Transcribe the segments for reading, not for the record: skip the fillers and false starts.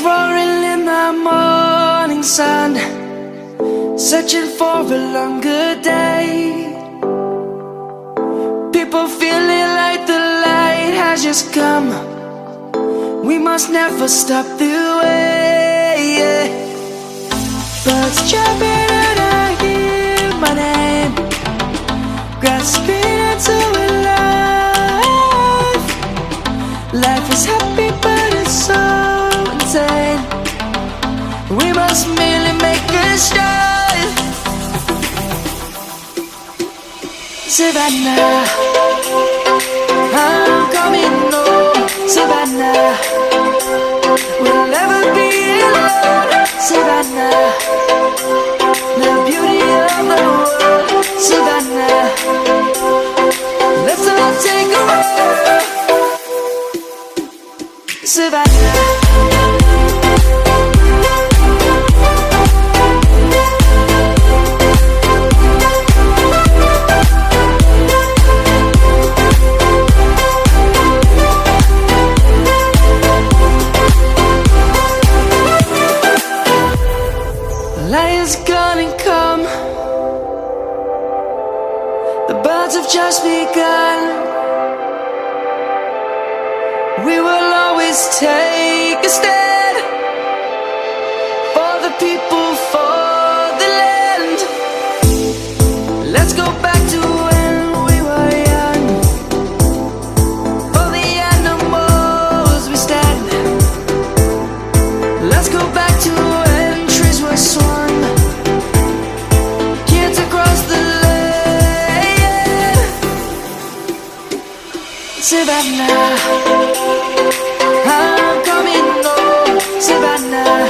roaring in the morning sun, searching for a longer day. People feeling like the light has just come. We must never stop the way. Birds chirping and I hear my name, grasping into a life. Life is happy but it's so insane. We must merely make a start. Savannah, I'm coming home. Savannah, we'll never be alone. Savannah, the beauty of the world. Savannah, let's all take a walk. Savannah. Lion's gonna come. The birds have just begun. We will always take a stand for the people, for the land. Let's go back to when we were young. For the animals we stand. Let's go back to when trees were swung. Kids across the land. Savannah, I'm coming home. Savannah,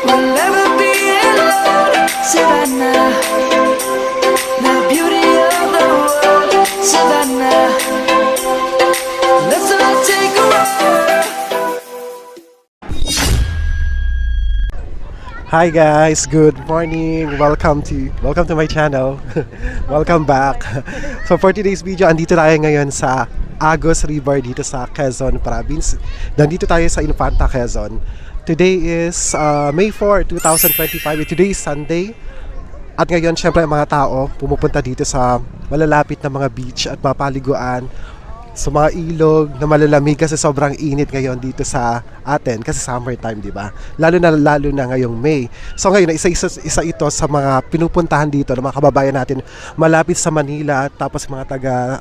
we'll never be alone. Savannah, the beauty of the world. Savannah, let's all take a walk. Hi guys, good morning. Welcome to my channel. Welcome back. So for today's video, andito tayo ngayon sa Agos River dito sa Quezon Province. Nandito tayo sa Infanta, Quezon. Today is May 4, 2025. Today is Sunday. At ngayon, syempre mga tao pumupunta dito sa malalapit na mga beach at mapaliguan sa mga ilog na malalamig kasi sobrang init ngayon dito sa atin kasi summertime, di ba? Lalo na ngayong May. So ngayon, isa ito sa mga pinupuntahan dito ng mga kababayan natin malapit sa Manila, tapos mga taga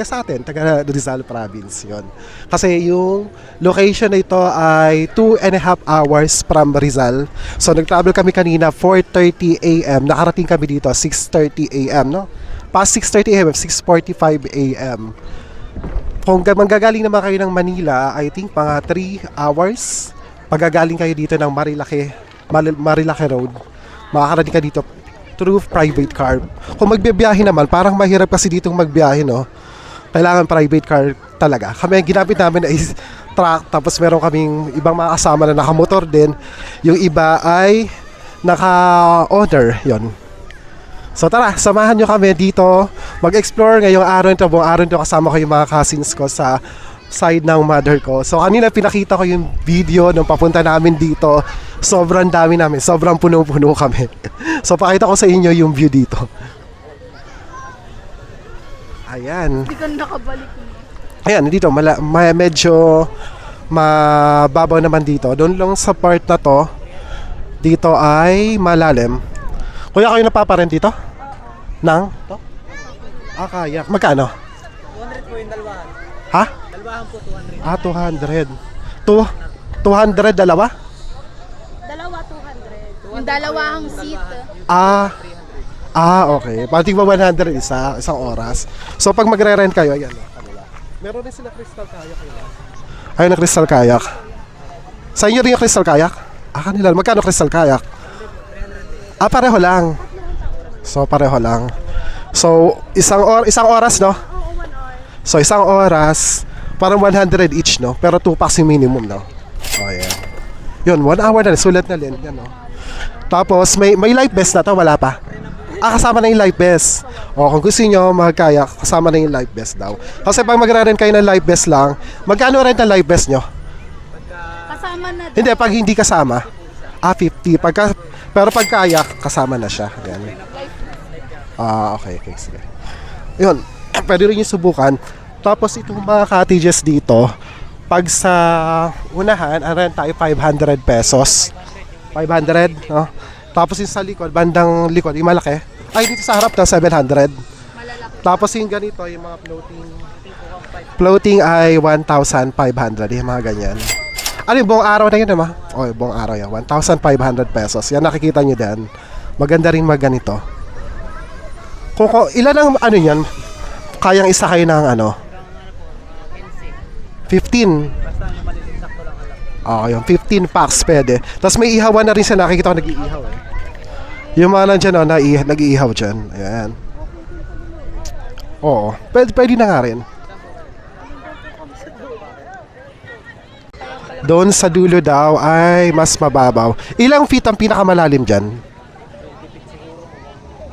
sa atin, taga Rizal Province yon. Kasi yung location na ito ay 2.5 hours from Rizal. So nag-travel kami kanina 4:30 AM, nakarating kami dito 6:30 AM, no? Past 6:30 AM, 6:45 AM. Kung manggagaling naman kayo ng Manila, I think mga 3 hours. Pagagaling kayo dito ng Marilake Road, makakarating ka dito through private car. Kung magbibiyahe naman, parang mahirap kasi ditong magbiyahe, no? Kailangan private car talaga. Kami ang ginamit namin is truck, tapos meron kaming ibang mga kasama na nakamotor din. Yung iba ay naka-owner, yon. So tara, samahan nyo kami dito mag-explore ngayong araw nito. Buong araw nito kasama ko yung mga cousins ko sa side ng mother ko. So kanina pinakita ko yung video nung papunta namin dito. Sobrang dami namin, sobrang puno-puno kami. So pakita ko sa inyo yung view dito. Ayan. Hindi ka nakabalik. Ayan, dito medyo mababaw naman dito. Doon lang sa part na to, dito ay malalim. Kuya, kayo napaparent dito? Nang? To? Kayak. Magkano? 200 po yung dalawahan. Ha? Dalawahan po, 200. 200. 200 dalawa? Dalawa, 200. Yung dalawang seat. Okay. Pating ba 100 isang oras. So pag magre-rent kayo, ayan, kanila. Meron din sila crystal kayak. Ayun na crystal kayak. Sa inyo rin yung crystal kayak? Kanila. Magkano crystal kayak? Pareho lang. So pareho lang. So isang oras, no? So isang oras, parang 100 each, no? Pero 2 packs yung minimum, no? Oh yeah. Yun, 1 hour na, sulat na din, yan, no? Tapos may life vest na to, wala pa. Kasama na yung life vest. O kung gusto niyo magkayak, kasama na yung life vest daw. Kasi pag magre-rent kayo ng life vest lang, magkano rent ang life vest nyo? Kasama kasama na daw. Hindi, pag hindi kasama, 50. Pero pag kayak, kasama na siya. Ayan. Okay, sige. Yun, pwede rin yung subukan. Tapos itong mga cottages dito, pag sa unahan, ang rent tayo 500 pesos. 500, no? Tapos yung sa likod, bandang likod, yung malaki. Ay, dito sa harap na 700. Tapos yung ganito, yung mga floating ay 1,500, yung mga ganyan. Ano yung buong araw na yun, naman? Oh, buong araw yan, 1,500 pesos. Yan, nakikita nyo din. Maganda rin ganito. Kung ilan ang ano yan, kayang isa kayo ng ano? 15. Yung 15 packs pwede. Tapos may ihawan na rin siya, nakikita ko nag-iihaw eh. Yung mga nandyan, nag-iihaw dyan. Ayan. Oo, pwede na nga rin. Doon sa dulo daw ay mas mababaw. Ilang feet ang pinakamalalim dyan?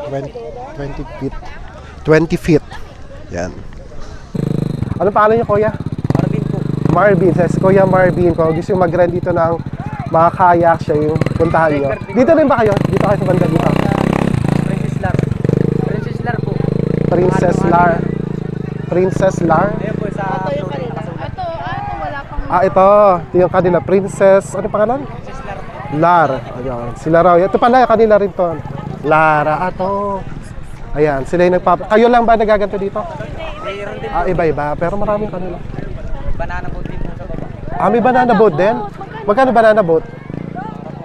20 feet. 20 feet. Yan. Ano pangalan niyo, kuya? Marvin po. Marvin. Says, Kuya Marvin, kung gusto yung mag-rent dito ng mga kayak, siya yung puntahan niyo. Dito rin ba kayo? Dito kayo sa banda dito? Princess Lar. Princess Lar po. Princess Lar. Princess Lar? Ayun po sa Ito yung floating. kanila. Ito, wala pang... Ito. Ito yung kanila. Princess, ano pangalan? Princess Lar. Lar. Ayan. Sila raw. Ito pala, kanila rin to. Lara. Ato. Ayan. Sila yung Kayo lang ba nagaganto dito? Mayroon din Iba-iba. Pero maraming kanila. banana boat din po sa baba. May banana boat din? Magkano banana boat?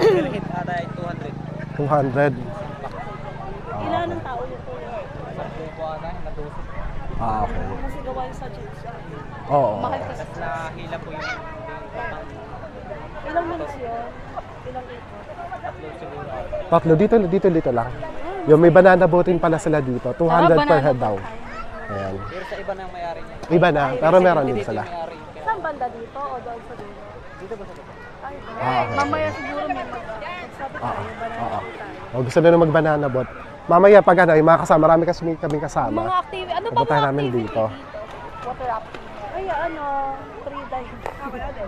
Per head ata ay 200. 200. Ilan ang tao yun po? Sabi po ata, natusok. Okay. Kasi gawa yung sa jeans. Oo. Mahal kasi. Tapos nahila po yung Ilang minutes yun? Ilang ito? tatlo siguro. Tatlo. Dito lang. Yung may banana boatin pala sila dito. 200 per head daw. Ayan. Pero sa iba na ang may-ari niya. Iba na. Pero meron din sila. May-ari. Saan banda dito o doon sa dulo? Dito ba sa baba? Ay, Okay. mamaya siguro may magsabi tayo, banana tayo. Gusto na mag-banana boat. Mamaya pag ano, yung mga kasama, marami kasi kaming kasama. Mga activity, ano ba Pupuntahan mga namin activity dito. Water rafting. Ay, free dive.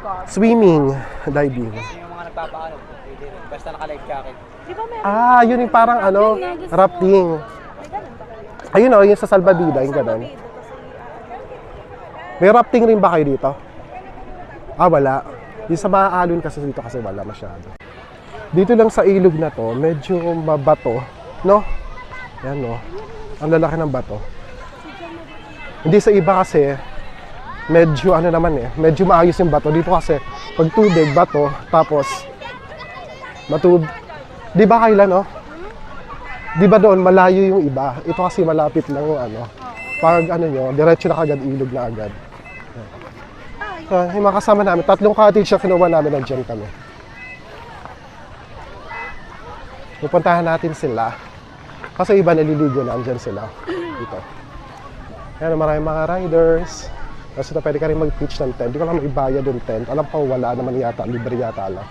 God. Swimming, diving. Yung mga nagpapaano po, pwede rin. Basta naka-life jacket. Di ba meron? Yun yung parang ano, rafting. May ganun ba kayo? Ayun yung sa Salbabida, yung ganun. Dito kasi, May rafting rin ba kayo dito? Wala. Yung sa mga alon kasi dito kasi wala masyado. Dito lang sa ilog na to, medyo mabato, no? Yan, no? Ang lalaki ng bato. Hindi sa iba kasi, medyo ano naman medyo maayos yung bato. Dito kasi, pag tubig, bato, tapos, di ba kailan, no? Di ba doon, malayo yung iba? Ito kasi malapit lang yung ano. Pag ano nyo, diretso na kagad, ilog na agad. So, yung mga kasama namin, 3 cottage na kinuha namin, nandiyan kami. Pupuntahan natin sila. Kasi iba naliligo na, andyan sila. Dito. Ayan, maraming mga riders. Kasi pwede ka rin mag-pitch ng tent. Hindi ko lang maibayad yung tent. Alam ko, wala naman yata. Libre yata lang.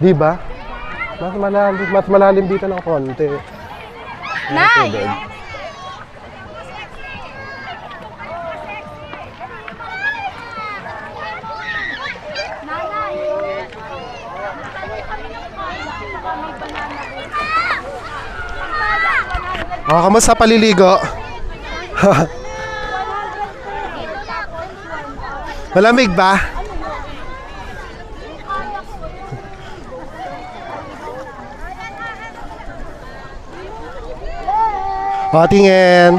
Di ba? Mas malalim dito ng konti. Nay! Kamusta paliligo? Malamig ba? Tingin.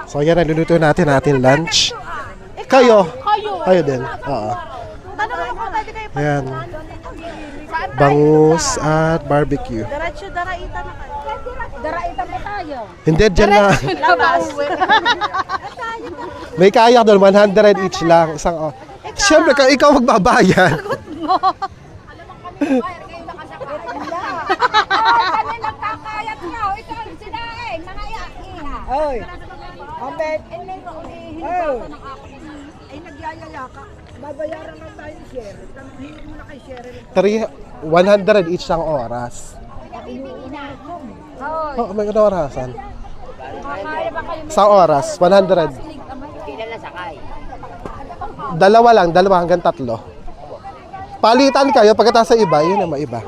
So yan, naluluto natin lunch. Kayo? Kayo din. Oo. Tanong ko, pwede kayo Ayan. Bangus at barbecue. Diretso, daraita na kayo. Daraitan pa tayo. Hindi, dyan na. Labas. May kayak doon, 100 each lang. Isang, Siyempre, ikaw magbabayan. Kami nagkakayat nga. Ito, sinain. Mga iha. Oy. Amen. Oh. Ay, nagyayaya ka. Babayaran lang tayo ng share. Hingin mo na kay share. 100 each ang oras. Hoy. Oh, may orasan. Kaya ba kayo? Sa oras, 100. Kilala sakay. Dalawa hanggang 3. Palitan kayo, pagkatapos sa iba, yun ang maiba.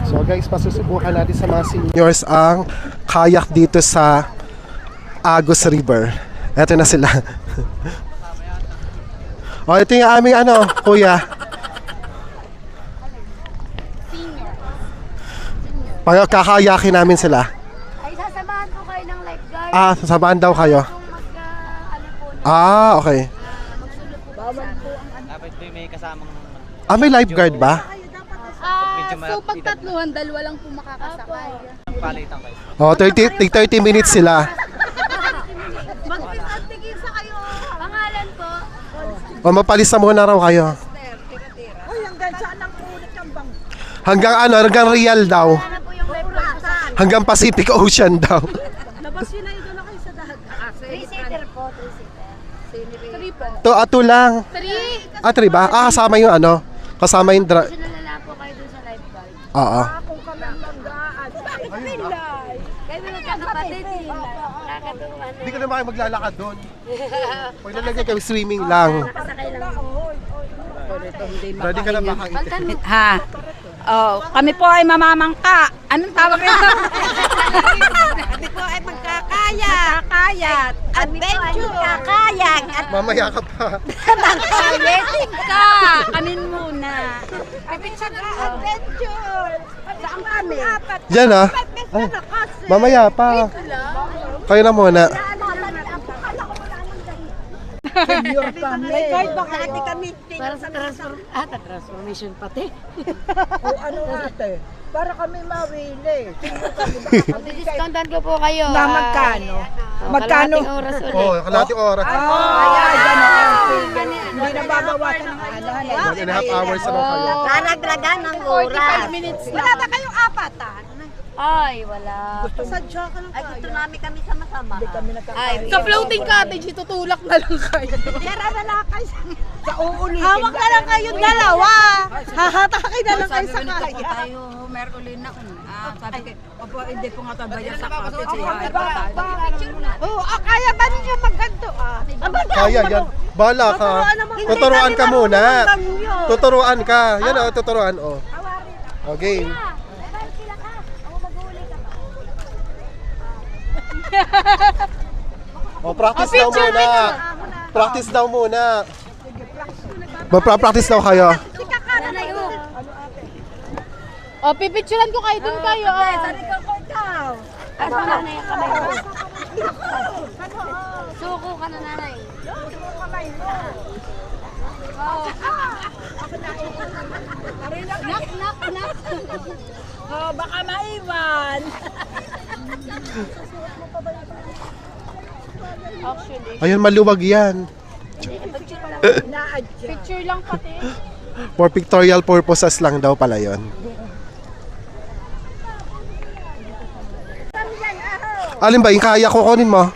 So guys, pasusubukan natin sa mga seniors ang kayak dito sa Agus River. Eto na sila. O, ito yung aming kuya. Pagkakayakin namin sila. Ay, sasamahan ko kayo ng lifeguard. Sasabahan daw kayo. Mag, Okay. Dapat may kasamang May lifeguard ba? so pag tatluhan, dalawa lang po makakasakay. palitan kayo. 30 minutes sila. Magpipagtigisa kayo. Pangalan po? Mapalisa muna raw kayo. Uy, hanggang saan ang ulit ang bang? Hanggang Real daw. Ano po yung lifeguard? Hanggang Pacific Ocean daw. Labas yun na ito na kayo sa dagat. 3-seater po, 3-seater. 3 po. Ito lang. 3? 3 ba? Kasama yung kasama yung Kasi nalala po kayo dun sa lifeguard. Oo. Kung kami ang magdaan. Bakit pilay? Kayo magkakapatid sila. Nakakatuwa na. Hindi ka naman kayo maglalakad doon. Pag nalagay kami swimming lang. Nakasakay lang. Ready ka na ba kang Ha. Oh, kami po ay mamamangka. Anong tawag nito? Kami po ay magkakayat. Magkakayat. Adventure. Kakayat. At Mamaya ka pa. magkayeting ka. Kanin muna. Adventure! Saan kami? Diyan Ay, mamaya pa. Kayo na muna. Your family. Kahit baka ate kami. Para sa transformation pati. O ano ate? Para kami mawili. Discountan ko po kayo. Na magkano? Magkano? Kalahating oras ulit. Kalating oras. Kaya gano'n. Hindi na babawasan ng alala. 1.5 hours na kayo. Naraglagan ng oras. 45 minutes Wala lang. ba kayong apatan? Ay, wala. Sadya ka lang Ay, gusto namin kami sama-sama. Hindi kami nakakain. Sa floating cottage, itutulak na lang kayo. Tara na lang kayo sa uulitin. Hawak na lang kayong dalawa. Hahatakay na lang kayo sa kaya. tayo, Merkulin na. Sabi ko, opo, hindi po nga tabayan sa Oo, kaya ba ninyo magganto? Kaya yan. Bala ka. Tuturuan ka muna. Tuturuan ka. Yan tuturuan Okay. Practice daw muna. Practice daw muna. Magpa-practice daw kayo. Pipicturean ko kayo dun kayo. Asa na yung kamay mo? Suko ka na, nanay. Nak. Oh, baka maiwan. Actually, Ayun, maluwag yan. picture lang pati. For pictorial purposes lang daw pala yon. Alin ba? Yung kaya kukunin mo?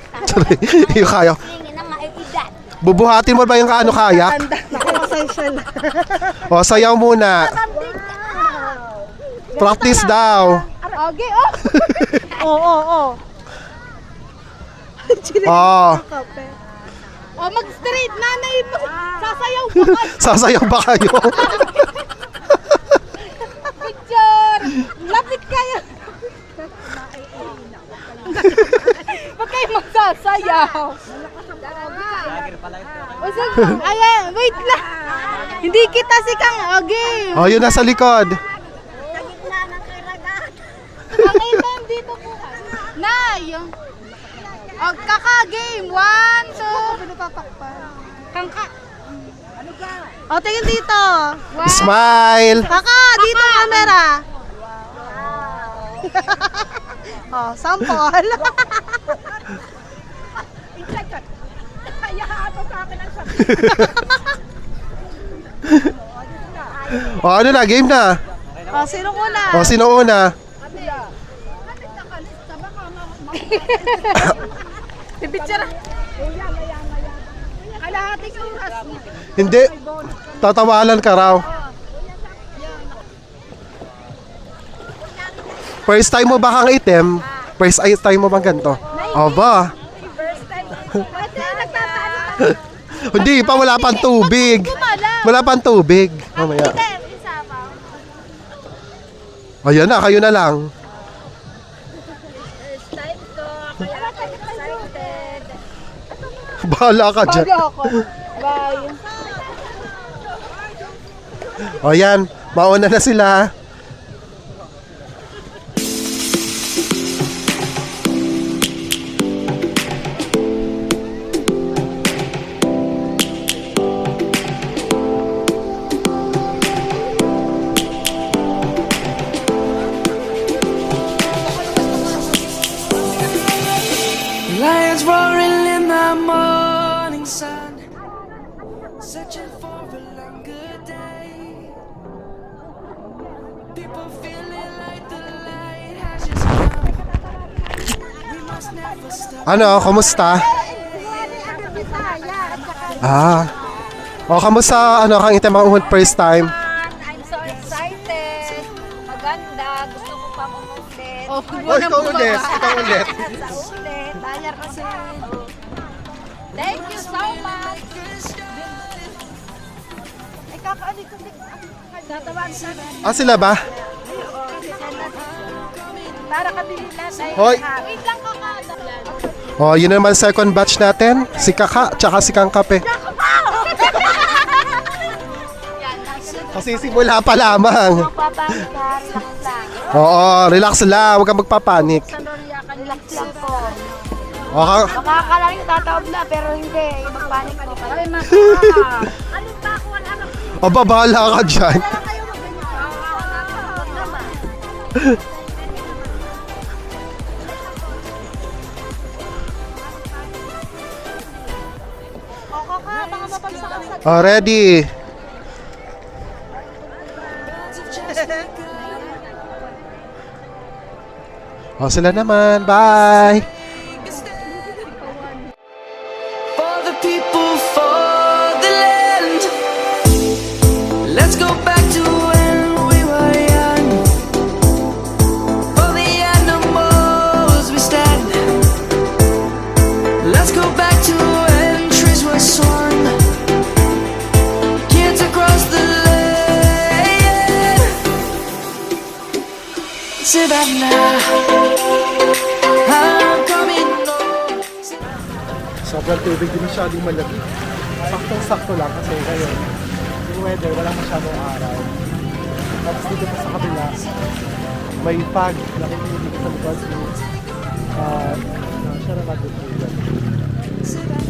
Yung kaya. Bubuhatin mo ba yung kayak? Sayaw muna. Practice daw. Okay, mag-straight, nanay mo. Sasayaw po kayo. Sasayaw ba kayo? Picture. Lapit kayo. Ba't kayo magsasayaw? Lagir pala ito. Ayan, wait lang. Hindi kita si Kang Ogi. Yun nasa likod. Okay lang dito po. Nay. Kaka-game. 1, 2. Pinatatakpan. Kangka. Tingin dito. Smile. Kaka, dito camera. Oh, sample. O, ano na? Game na. Oh, sino una? O, sino una? Pipicture. Kalahating oras. Hindi. Tatawalan ka raw. First time mo ba kang item? First time mo bang ganito? Aba. Hindi pa, wala pang tubig. Wala pang tubig. Mamaya. Ayan na, kayo na lang. Bahala ka dyan. Bye. O yan, mauna na sila. Lions roaring in the morning sun, searching for a longer day. People feeling like the light has just come. We must never stop. Ano, kumusta? O, kamusta, ano, kang item ang first time? I'm so excited. Maganda. Gusto ko pa umulit. Oh, O, ikaw ulit, ikaw ulit. Sa ulit. Tayar kasi. Thank you so much. Ay, kakaalikot. Tatawag sa Sila ba? para kabili na tayo. Hoy. Wait lang kakada. O, yun naman second batch natin. Si Kaka, tsaka si Kang Kape. Kasi simula pa lamang. Papanik ka, relax lang. Oo, relax lang. Huwag kang magpapanik. Relax lang po. Okay. Makakala yung tatawag na pero hindi. Magpanik po kayo. Ay, ano ba ako? Wala na. O, babahala ka dyan. Kayo naman. Koko ka, baka mapagsakan sa O, ready. O, sila naman. Bye. For the people, for the land. Let's go back to when we were young. For the animals we stand. Let's go back to when trees were swung. Kids across the land. Savannah, I'm coming home. Sobrang tubig, di masyadong malamig. Saktong-sakto lang kasi ngayon yung weather, wala masyadong araw. Tapos dito pa sa kabila, may fog. Nakikita dito sa likod yung siya na nagtutugan.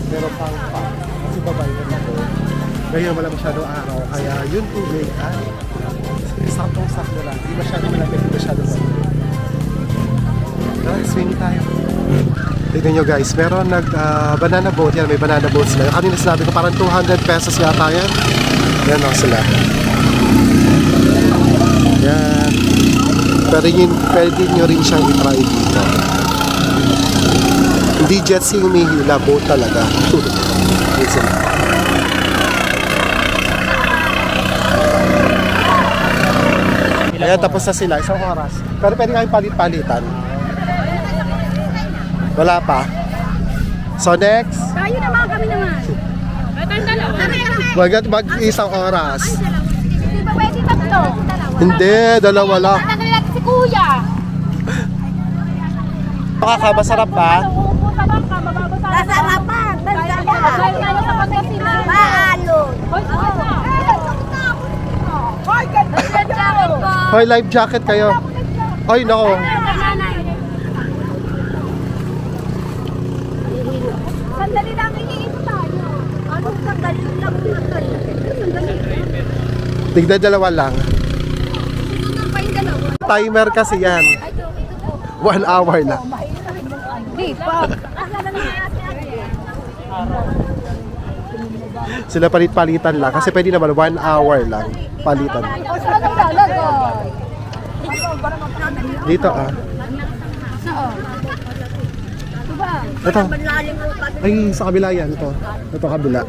Pero pang fog. Kasi babay na ako. Ngayon wala masyadong araw. Kaya yung tubig ay saktong-sakto lang. Di masyadong malamig, di masyadong malamig. Swing tayo. Tignan nyo guys, meron banana boat yan, may banana boat sila. Yung kanina sinabi ko parang 200 pesos yata yan. Yan o sila. Yan. Pwede nyo rin siyang i-try dito. Hindi jet ski yung humihila, boat talaga. Yan sila. Ayan, tapos na sila, isang oras. Pero pwede kayong palit-palitan. Wala pa. So next, Tayo naman, kami naman. mag-isang oras. Di ba pwede tatlo? Hindi, dalawa lang. Tatanggalin natin si Kuya. Masarap ba? Uupo sa bangka, mababa sa Nasarapan. Maalon. Hoy, ganda jacket ko. Hoy, life jacket kayo. Hoy, nako. Sandali lang, iipo tayo. Anong sandali lang yun? Tignan dalawa lang. Timer kasi yan. 1 hour lang. Di pa. Sila palit-palitan lang. Kasi pwede naman 1 hour lang. Palitan. Dito ah. Ito. Ay, sa kabila yan. Ito kabila.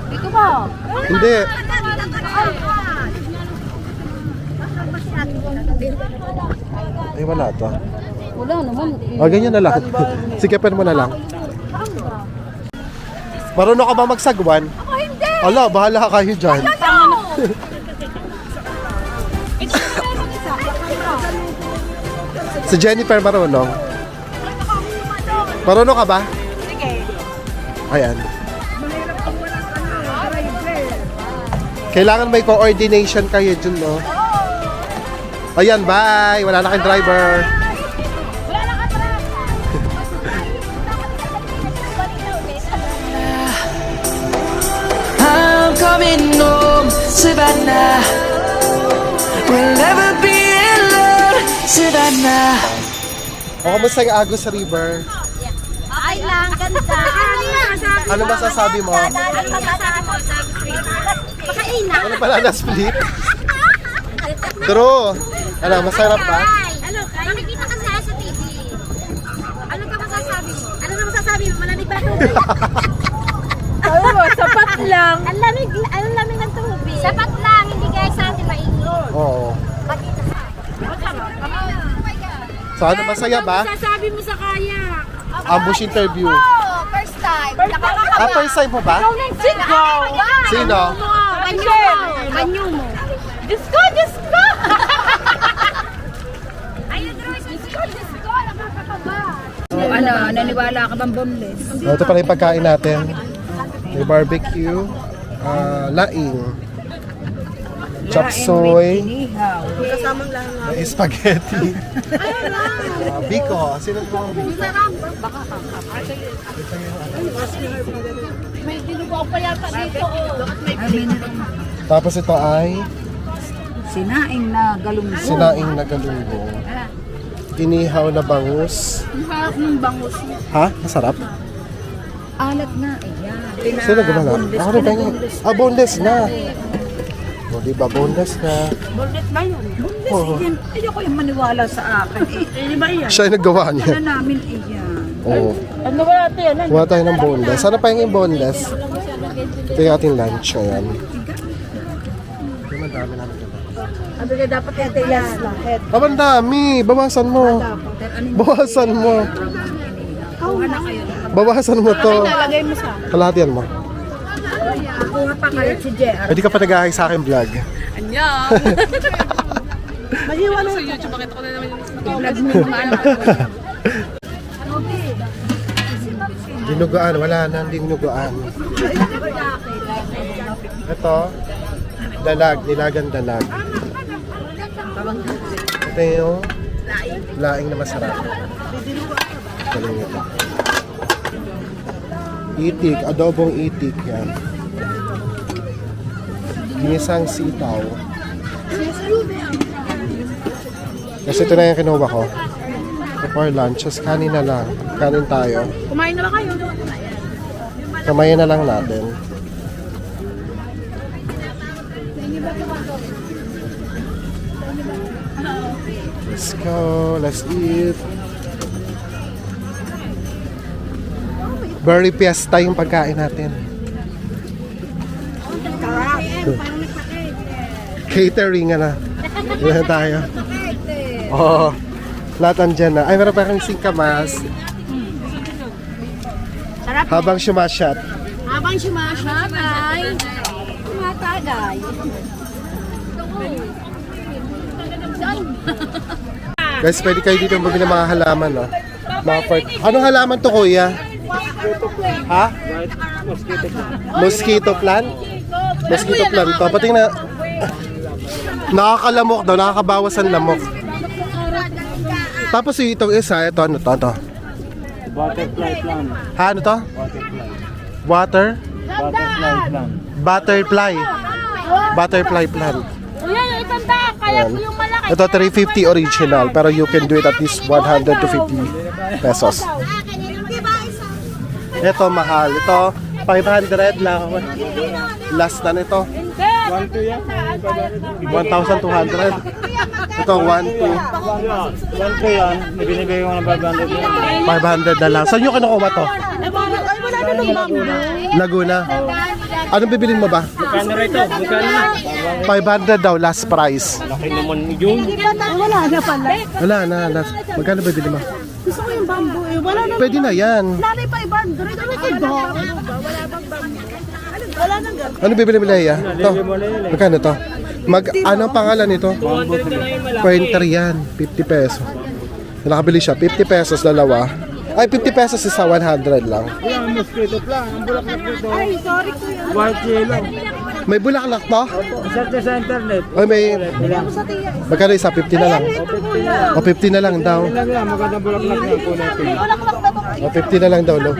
Dito ba? Hindi. Ay, wala to. Wala naman. Ganyan na lang. Sikipan mo na lang. Marunong ka ba magsagwan? Ako hindi. Ala, bahala kayo dyan. Si Jennifer marunong. Marunong ka ba? Sige. Ayan. Kailangan may coordination kayo dyan, no? Ayan, bye! Wala na kayong driver. I'm coming home, Savannah. We'll never be alone, Savannah. O, kamusta yung Agus River? Okay lang, ganda. Ano masasabi mo? Ano masasabi mo? Pakaina. Ano pala na split? True. Ano, masarap ba? Ano, nakikita ka sa TV. Ano ka masasabi mo? Ano na masasabi mo? Malamig ba tubig? Oo, sapat lang. Ang lamig ng tubig. Sapat lang, hindi guys sa atin mainit. Oo. So, ano, masaya ba? Masasabi mo sa kayak? Ambush interview. First time. First time mo ba? Sino? Banyo mo. Diyos ko, Diyos ko! Ayun, Rose. Diyos ko. Nakakakaba. Ano, naniwala ka bang boneless? So, ito pala yung pagkain natin. May barbecue, laing, chop suey, may spaghetti, biko. Sino po ang biko? May dinugaw pa yata dito. Tapos ito ay Sinaing na galunggong. sinaing na galunggong. Inihaw na bangus. Ang harap ng bangus. Ha? Masarap? Alat na, ayan. Sino gumala? Ako rin kanya. Boneless na. O, diba? Boneless na. Boneless na yun. Boneless Oo. yan. Ay, ako yung maniwala sa akin. Di ba yan? Siya yung naggawa niya. Ano namin iyan? Oo. Ano ba natin yan? Kuha tayo ng boneless. Sana pa yung boneless. Ito yung ating lunch. Ayan. Ang dami namin dito. Ano na dapat yung tilas na? Head. Ang dami. Bawasan mo. Bawasan mo. Bawasan mo to. Lagay mo sa... Kalahatian mo. Kuha pa kayo si JR. Pwede ka pa nag-ahay sa aking vlog. Vlog mo mga anak. Dinuguan. Wala na. Dinuguan. Ito. Dalag. Nilagang dalag. Ito yung laing na masarap. Galing ito. Itik. Adobong itik. Yan. Ginisang sitaw. Kasi ito na yung kinuha ko. For lunch. Just kanin na lang. Kanin tayo. Kumain na ba kayo? Kamayin na lang natin. Let's go. Let's eat. Very fiesta yung pagkain natin. Catering na. Yan tayo. Oo. Lahat andyan na. Ay, meron pa kang singkamas. Habang sumasyat. Habang sumasabay, tumatagay. Guys, pwede kayo dito bumili ng mga halaman, no? Mga anong halaman to, kuya? Ha? Mosquito plant? Mosquito plant to. Pati na... Nakakalamok daw, nakakabawas ang lamok. Tapos itong isa, ito, ano to? Ito. Butterfly plant. Ha, ano to? Water? Butterfly plant. Butterfly. Butterfly plant. Kuya, yung isang daka. Yan. Ito 350 original, pero you can do it at least 100 to 50 pesos. Ito mahal. Ito 500 lang. Last na nito. 1,200. Ito 1,200. 1K yan, binibigay ko ng 500 yan. 500 na lang. Saan nyo kinukuha to? Laguna. Anong bibilin mo ba? Magkano rito? Magkano na? 500 daw, last price. Laki naman yun. Wala na, last. Magkano bibilin mo? Gusto ko yung bamboo eh. Wala na. Pwede na yan. Nanay pa ibang. Ano ito? Wala nang gano'n. Ano bibili mo, Leia? Ito. Magkano to? Anong pangalan nito? Pointer yan. 50 pesos. Nakabili siya. 50 pesos dalawa. Ay, 50 pesos isa 100 lang. Yan, mosquito plan. Ang bulaklak nito. Ay, sorry kuya. White yellow. May bulaklak to? Search sa internet. Ay, may... Magkano isa? 50 na lang. O, 50 na lang daw. Lang yan, magandang bulaklak yan po natin. O, 50 na lang daw, no?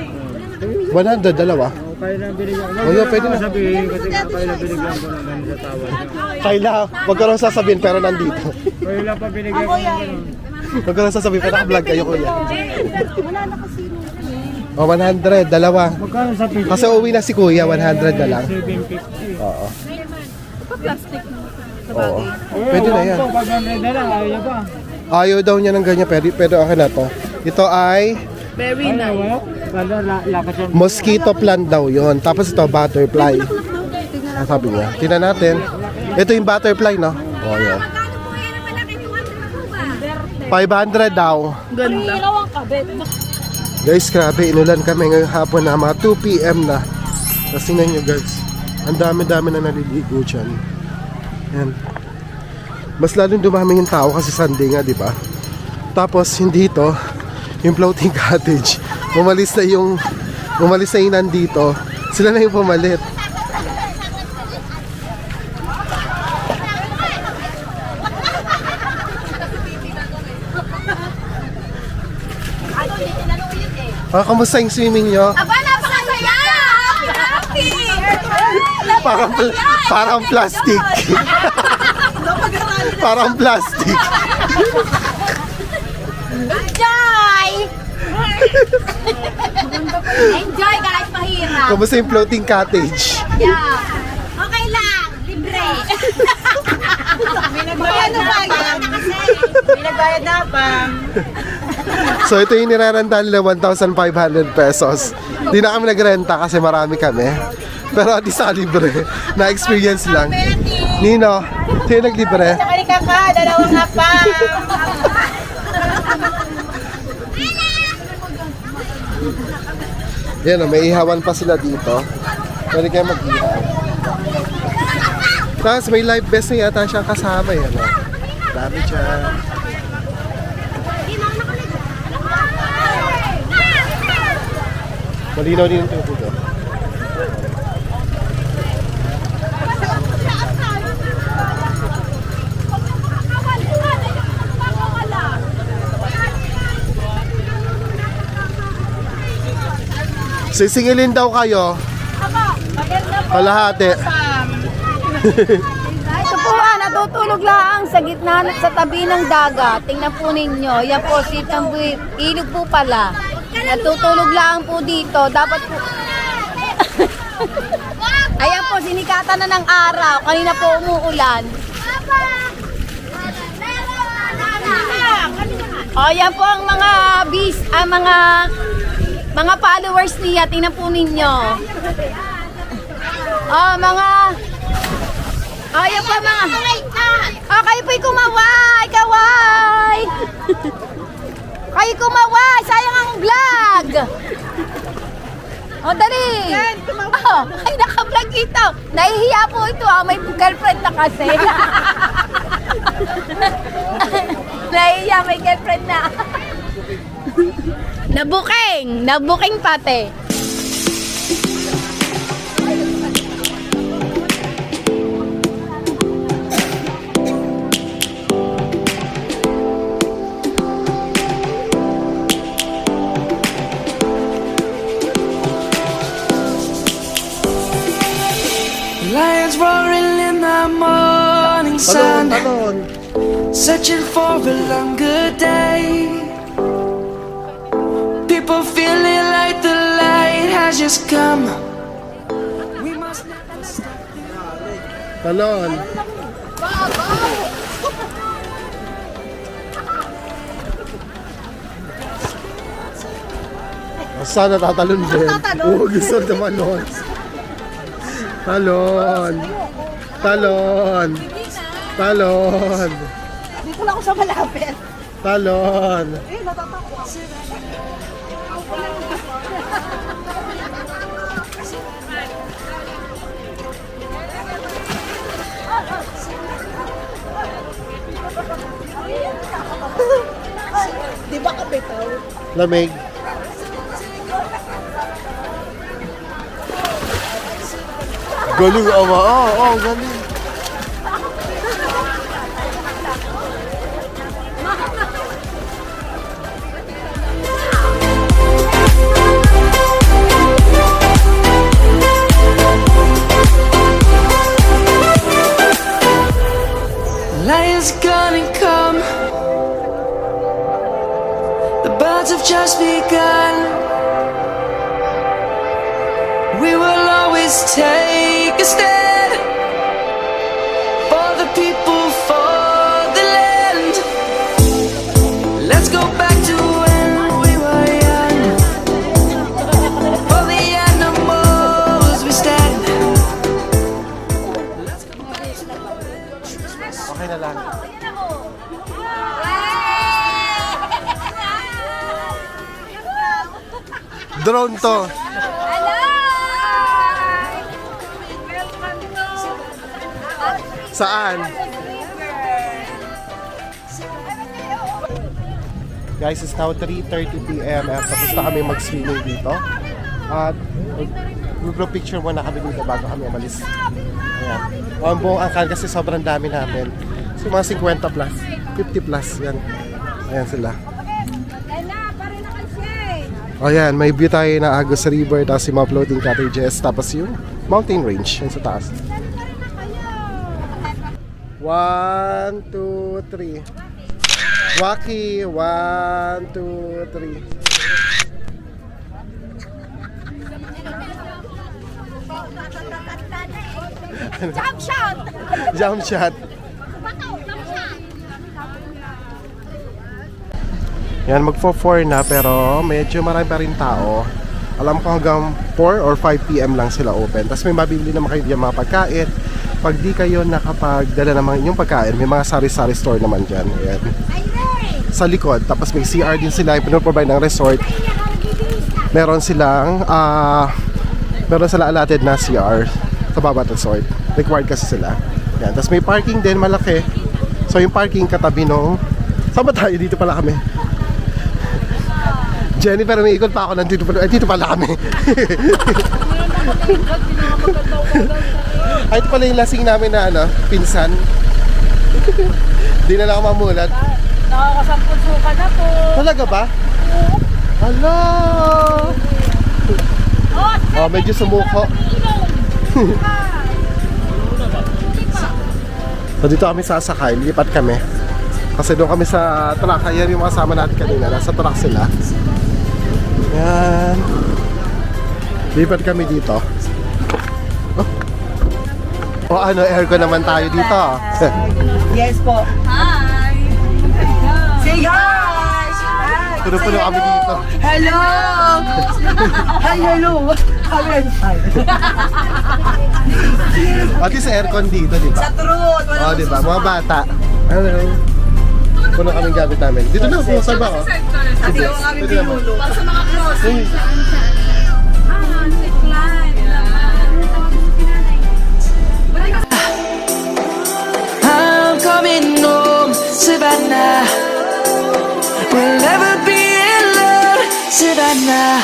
100 dalawa. Kaya lang binigyan ko. O, yun, pwede na. Sabihin kasi kaya lang binigyan ko naman sa tawad. Kayla, wag ka rin sasabihin, pero nandito. Kaya lang pa binigyan ko naman. Wag ka rin sasabihin, pero naka-vlog kayo, kuya. O, 100, dalawa. Magkano sa pizza? Kasi uwi na si kuya, 100 na lang. 750. Oo. Oo. Pwede na yan. 500 na lang, ayaw ba? Ayaw daw niya ng ganyan, pero akin na to. Ito ay Very nice. Ganda, lakas yan. mosquito plant daw yon. Tapos ito, butterfly. Sabi niya. Tingnan natin. Ito yung butterfly, no? Oo, yan. 500 daw. Guys, grabe, inulan kami ngayong hapon na mga 2 p.m. na. Tapos tingnan nyo guys, ang dami-dami na naliligo dyan. Yan. Mas lalong dumami yung tao kasi Sunday nga, di ba? Tapos hindi ito, yung floating cottage. Umalis na yung nandito. Sila na yung pumalit. Kamusta yung swimming nyo? Aba, napakasaya! Happy! Parang plastic. Parang plastic. Enjoy! Enjoy guys, mahirap. Kamusta yung floating cottage? Yeah. Okay lang, libre. May nagbayad na ba yan? May nagbayad na pa. So ito yung nirarantahan nila 1,500 pesos. Di na kami nagrenta kasi marami kami. Pero at least libre. Na-experience lang. Nino, sino naglibre? Nakalika ka, dalawang pa. Yan o, may ihawan pa sila dito. Pwede kayo mag-ihaw. Tapos may live best na yata siyang kasama. Yan o. Dami dyan. Malinaw din yung tubig o. Sisingilin daw kayo. Kalahati. Ito po natutulog lang sa gitna sa tabi ng dagat. Tingnan po ninyo. Yan po, Sitangbuit. Ilog po pala. Natutulog lang po dito. Dapat po... Ayan po, sinikatan na ng araw. Kanina po umuulan. O, yan po ang mga mga followers niya. Tingnan po ninyo. Ayan po mga... kayo po'y kumaway! Kaway! Kayo kumaway! Sayang ang vlog! Dali! Ay, naka-vlog ito! Nahihiya po ito may girlfriend na kasi. Nahihiya, may girlfriend na. Nabuking pati. Lions roaring in the morning sun. Talon. searching for a longer day. People feeling like the light has just come. We must never stop. Talon. Sana tatalon din. Oo, gusto naman nun. Talon. Talon. Talon. Dito lang ako sa malapit. Talon. Eh, natatakot. Di ba kapitaw? Lamig. Galing ama. Galing. Lion's gonna come. The birds have just begun. We will always take a stand for the people, for the land. Let's go back to when we were young. For the animals we stand. Okay na lang. Drone to. Saan? Guys, it's now 3:30 p.m. at tapos na kami mag-swimming dito. At mag-picture muna kami dito bago kami umalis. Ayan. Ang buong angkan kasi sobrang dami natin. So mga 50 plus, 50 plus yan. Ayan sila. Ayan, may view tayo na Agus River, tapos yung mga floating cottages, tapos yung mountain range yan sa taas. 1, 2, 3. Waki, 1, 2, 3. Jump shot! Jump shot. Yan, magpo-4 na pero medyo marami pa rin tao. Alam ko hanggang 4 or 5 p.m. lang sila open. Tapos may mabibili naman kayo dyan mga pagkain. Pag di kayo nakapagdala ng mga inyong pagkain, may mga sari-sari store naman dyan. Ayan. Sa likod. Tapos may CR din sila, pinoprovide ng resort. Meron silang allotted na CR sa bawat resort. Required kasi sila. Ayan. Tapos may parking din, malaki. So yung parking katabi nung... Saan ba tayo? Dito pala kami. Jennifer, may ikot pa ako nandito pala. Dito pala kami. Ay, ito pala yung lasing namin na pinsan. Di na lang ako mamulat. Nakakasampun suka na po. Talaga ba? Hala! Oh, medyo sumuko. So dito kami sasakay, lipat kami. Kasi doon kami sa truck, ayan yung mga kasama natin kanina, nasa truck sila. Yan. Lipat kami dito. O ano, aircon naman tayo dito. Yes po. Hi! Say hi! Puno-puno kami dito. Hello! Hi, hello! Hi. At least aircon dito, di ba? Sa truth! O, di ba? Mga bata. Hello. Puno kaming gamit namin. Dito na, saan ba ako? Kasi yung aming pinulo. Sa mga close. I'm coming home, Savannah. We'll never be alone, Savannah.